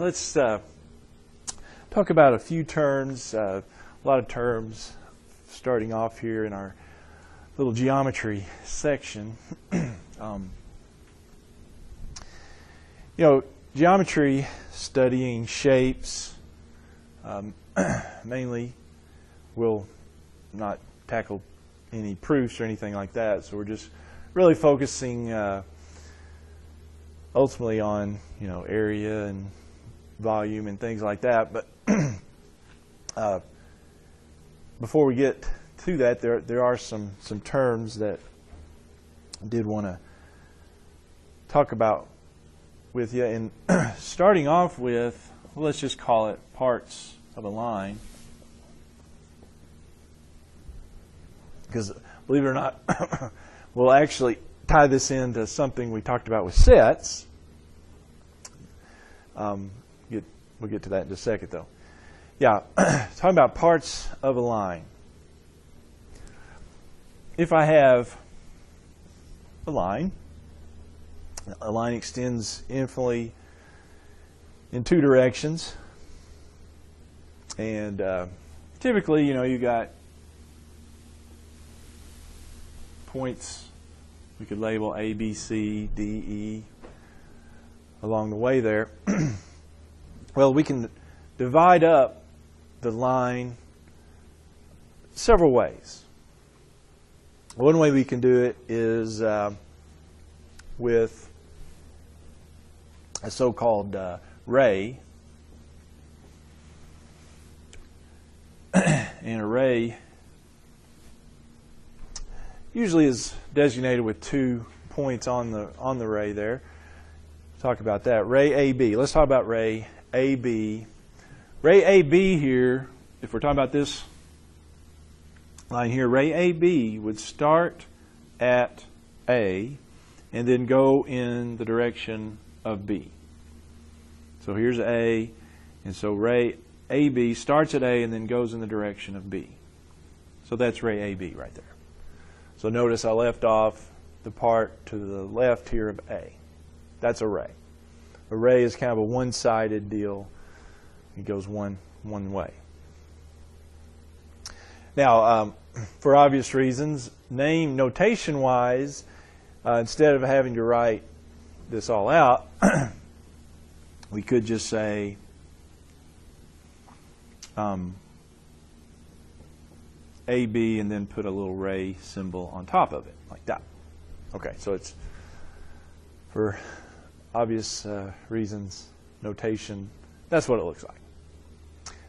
let's talk about a few terms, a lot of terms, starting off here in our little geometry section. Geometry, studying shapes, mainly will not tackle any proofs or anything like that. So we're just really focusing ultimately on area and volume and things like that. But before we get to that, there are some terms that I did want to talk about with you. And starting off with, let's just call it parts of a line. Because believe it or not, we'll actually tie this into something we talked about with sets. We'll get to that in just a second, though. Yeah, talking about parts of a line. If I have a line extends infinitely in two directions. And typically, you got points we could label A, B, C, D, E along the way there. Well, we can divide up the line several ways. One way we can do it is with a so-called ray. And a ray usually is designated with 2 points on the ray there. Talk about that. Ray AB. Let's talk about ray AB. Ray AB here, if we're talking about this line here, ray AB would start at A and then go in the direction of B. So here's A, and so ray AB starts at A and then goes in the direction of B. So that's ray AB right there. So notice I left off the part to the left here of A. That's a ray. A ray is kind of a one-sided deal. It goes one way. Now, for obvious reasons, name notation-wise, instead of having to write this all out, we could just say AB and then put a little ray symbol on top of it, like that. Okay, so it's, for obvious reasons, notation, that's what it looks like.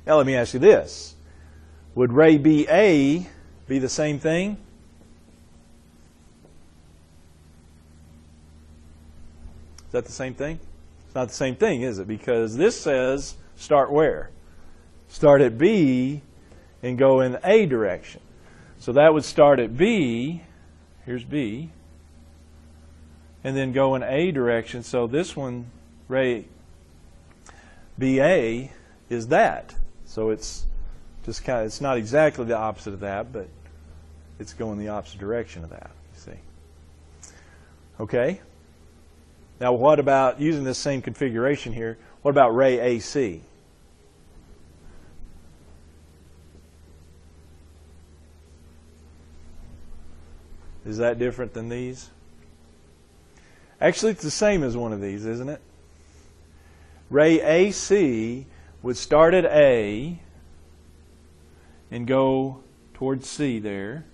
Now let me ask you this. Would ray BA be the same thing? Is that the same thing? It's not the same thing, is it? Because this says start where? Start at B and go in the A direction. So that would start at B, here's B, and then go in A direction. So this one, ray BA, is that. So it's just kind of, it's not exactly the opposite of that, but it's going the opposite direction of that, you see. Okay? Now what about, using this same configuration here, what about ray AC? Is that different than these? Actually, it's the same as one of these, isn't it? Ray AC would start at A and go towards C there.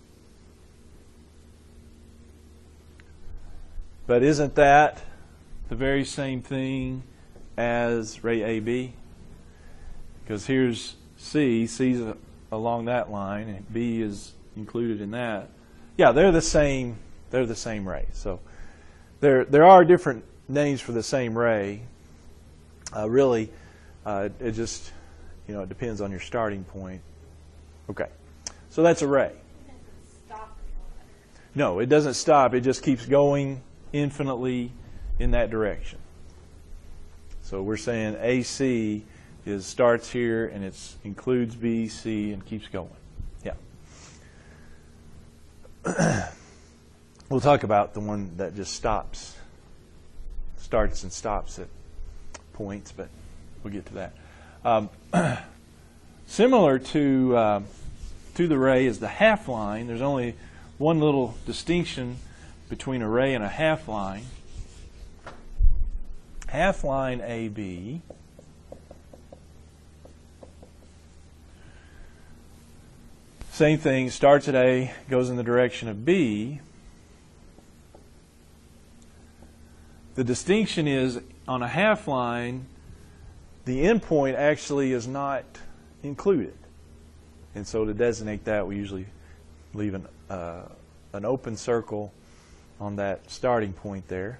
But isn't that the very same thing as ray AB? Because here's C, C's along that line, and B is included in that. Yeah, they're the same ray. So there are different names for the same ray. Really, it just, it depends on your starting point. Okay, so that's a ray. It doesn't stop. No, it doesn't stop. It just keeps going infinitely in that direction. So we're saying AC starts here and it includes B, C, and keeps going. Yeah. We'll talk about the one that just starts and stops at points, but We'll get to that. Similar to the ray is the half line. There's only one little distinction between a ray and a half line. Half line AB same thing, starts at A, goes in the direction of B. The distinction is on a half line, the endpoint actually is not included. And so to designate that, we usually leave an open circle on that starting point there.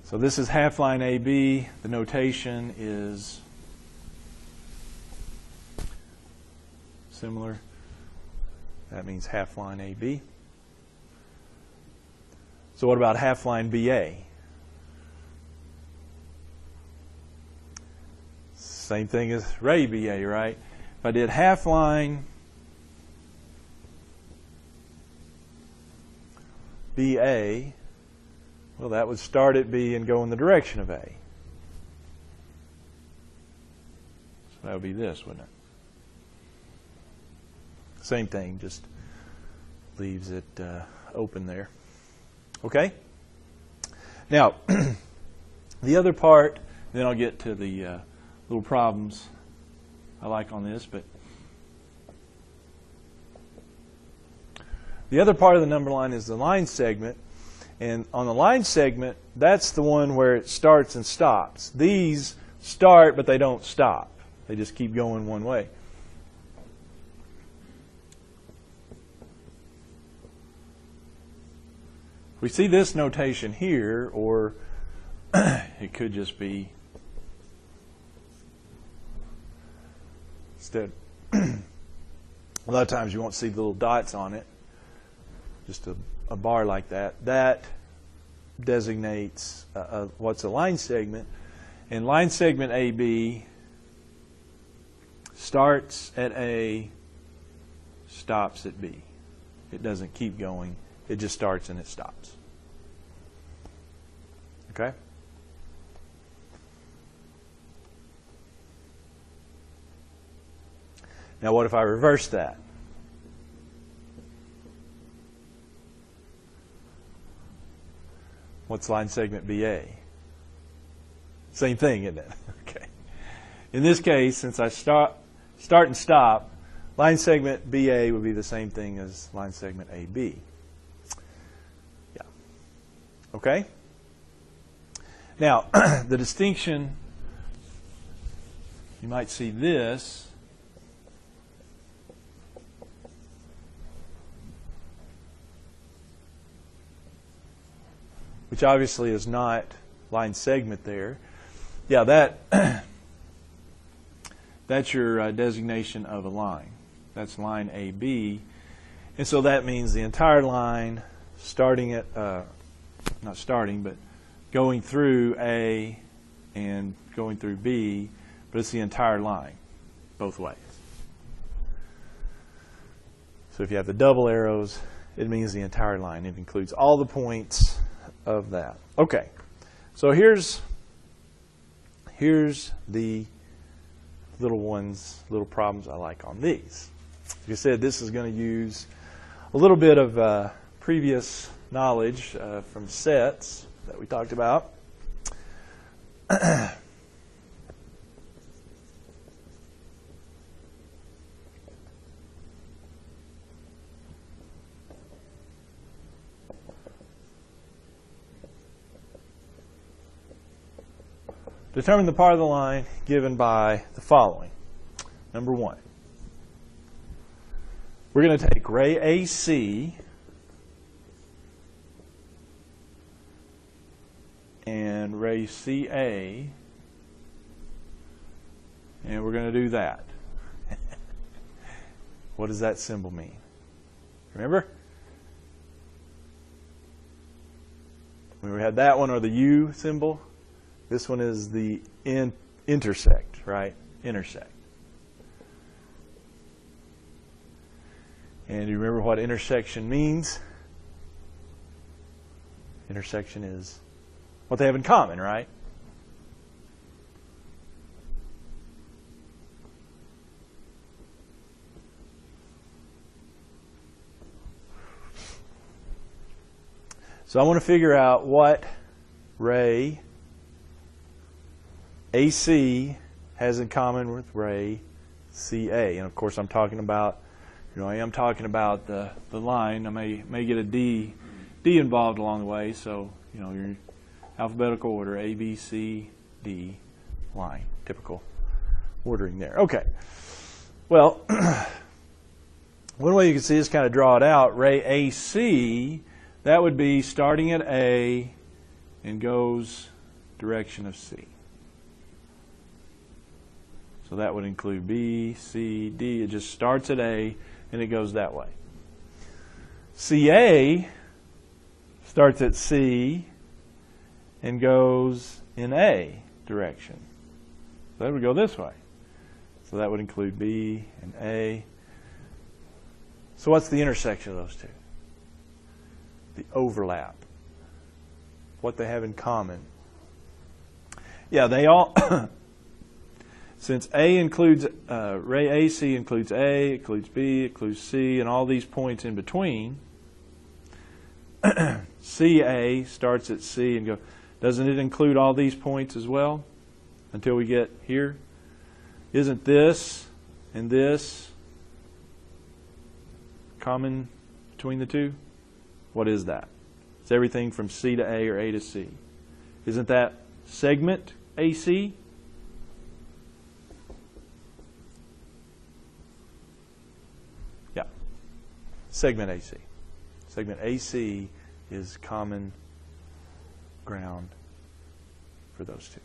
So this is half line AB. The notation is similar. That means half line AB. So what about half line BA? Same thing as ray BA, right? If I did half line BA, well, that would start at B and go in the direction of A. So that would be this, wouldn't it? Same thing, just leaves it open there. Okay? Now, the other part, then I'll get to the little problems I like on this, but the other part of the number line is the line segment. And on the line segment, that's the one where it starts and stops. These start, but they don't stop. They just keep going one way. We see this notation here, or it could just be instead. A lot of times you won't see the little dots on it. Just a bar like that. That designates what's a line segment. And line segment AB starts at A, stops at B. It doesn't keep going. It just starts and it stops. Okay? Now what if I reverse that? What's line segment BA? Same thing, isn't it? Okay. In this case, since I start and stop, line segment BA would be the same thing as line segment AB. Yeah. Okay? Now, the distinction, you might see this. Which obviously is not line segment there. Yeah, that's your designation of a line. That's line AB. And so that means the entire line starting at, not starting, but going through A and going through B, but it's the entire line, both ways. So if you have the double arrows, it means the entire line. It includes all the points of that. Okay, so here's the little problems I like on these. Like I said, this is going to use a little bit of previous knowledge from sets that we talked about. Determine the part of the line given by the following. Number one, we're going to take ray AC and ray CA, and we're going to do that. What does that symbol mean? Remember? We had that one, or the U symbol. This one is the intersect, right? Intersect. And you remember what intersection means? Intersection is what they have in common, right? So I want to figure out what ray AC has in common with ray CA. And of course I'm talking about, I am talking about the line. I may get a D involved along the way, so your alphabetical order, A, B, C, D, line. Typical ordering there. Okay. Well, one way you can see is kind of draw it out. Ray AC, that would be starting at A and goes direction of C. So that would include B, C, D. It just starts at A and it goes that way. CA starts at C and goes in A direction. So that would go this way. So that would include B and A. So what's the intersection of those two? The overlap. What they have in common. Yeah, they all, since A includes, ray AC includes A, includes B, includes C, and all these points in between, CA starts at C and go, doesn't it include all these points as well until we get here? Isn't this and this common between the two? What is that? It's everything from C to A or A to C. Isn't that segment AC? Yeah. Segment AC. Segment AC is common ground for those two.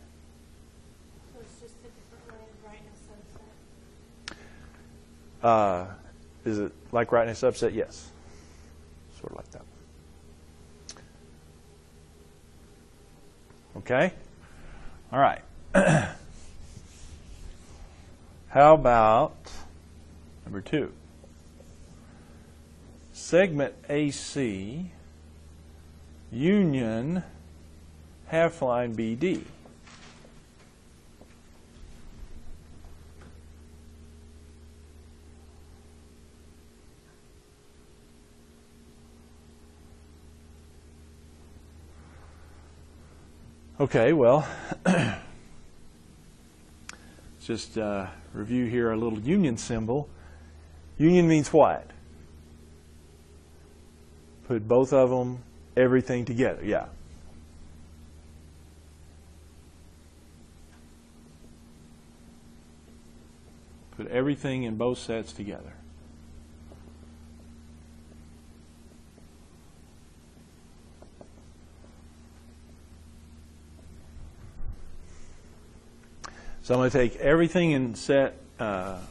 So it's just a different way of writing a subset? Is it like writing a subset? Yes. Sort of like that. Okay? All right. How about number 2? Segment AC union half line BD. Okay, well, let's just review here a little union symbol. Union means what? Put both of them, everything together, yeah. Put everything in both sets together. So I'm going to take everything in set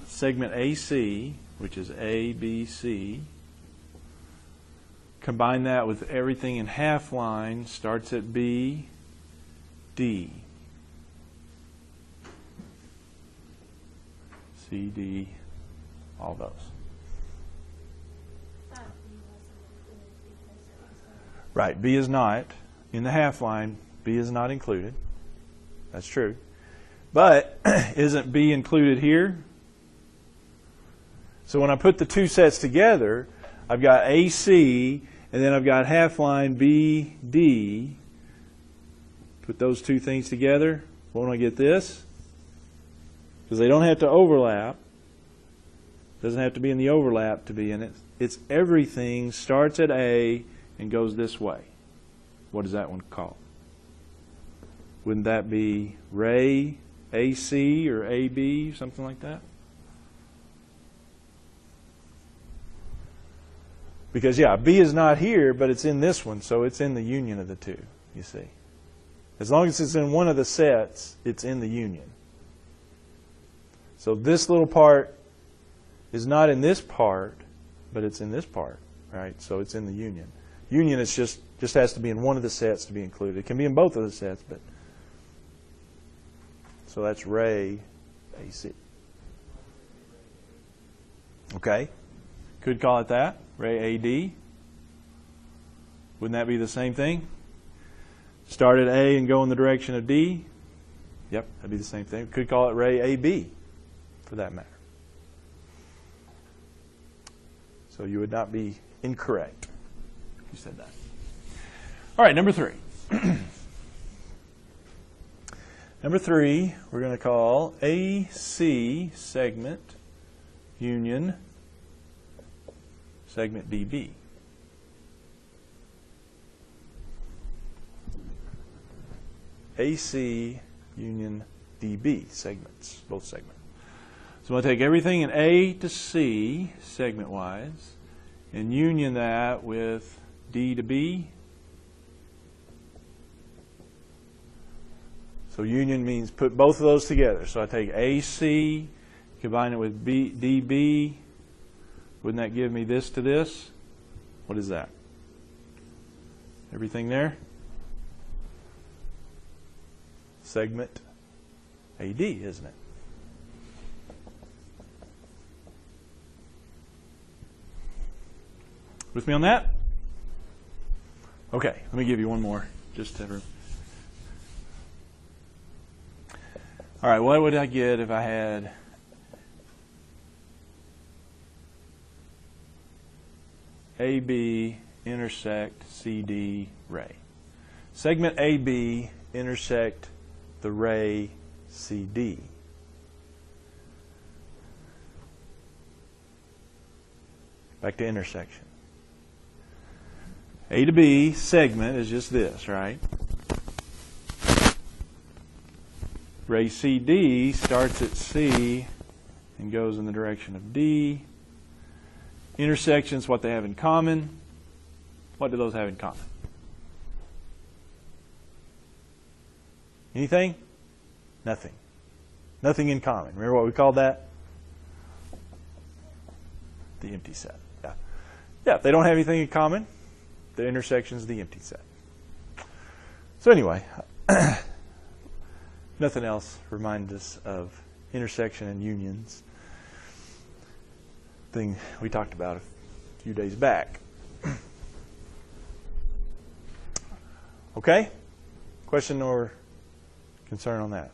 segment AC, which is A, B, C, combine that with everything in half line, starts at B, D. C, D, all those. Right, B is not. In the half line, B is not included. That's true. But isn't B included here? So when I put the two sets together, I've got AC, and then I've got half line BD. Put those two things together. Won't I get this? Because they don't have to overlap. Doesn't have to be in the overlap to be in it. It's everything starts at A and goes this way. What is that one called? Wouldn't that be ray AC or AB, something like that? Because, yeah, B is not here, but it's in this one, so it's in the union of the two, you see. As long as it's in one of the sets, it's in the union. So this little part is not in this part, but it's in this part, right? So it's in the union. Union is just has to be in one of the sets to be included. It can be in both of the sets, but so that's ray AC. Okay. Could call it that. Ray AD. Wouldn't that be the same thing? Start at A and go in the direction of D. Yep, that'd be the same thing. Could call it ray AB for that matter. So you would not be incorrect if you said that. All right, number 3. Number 3, we're going to call AC segment union segment DB. AC union DB segments, both segments. So I'm going to take everything in A to C segment-wise and union that with D to B. So union means put both of those together. So I take AC, combine it with DB. Wouldn't that give me this to this? What is that? Everything there? Segment AD, isn't it? With me on that? Okay, let me give you one more. Just to. All right, what would I get if I had AB intersect CD ray? Segment AB intersect the ray CD. Back to intersection. A to B segment is just this, right? Ray CD starts at C and goes in the direction of D. Intersections, what they have in common. What do those have in common? Anything? Nothing. Nothing in common. Remember what we called that? The empty set. Yeah. Yeah, if they don't have anything in common, the intersection is the empty set. So anyway, nothing else reminds us of intersection and unions. Thing we talked about a few days back. Okay? Question or concern on that?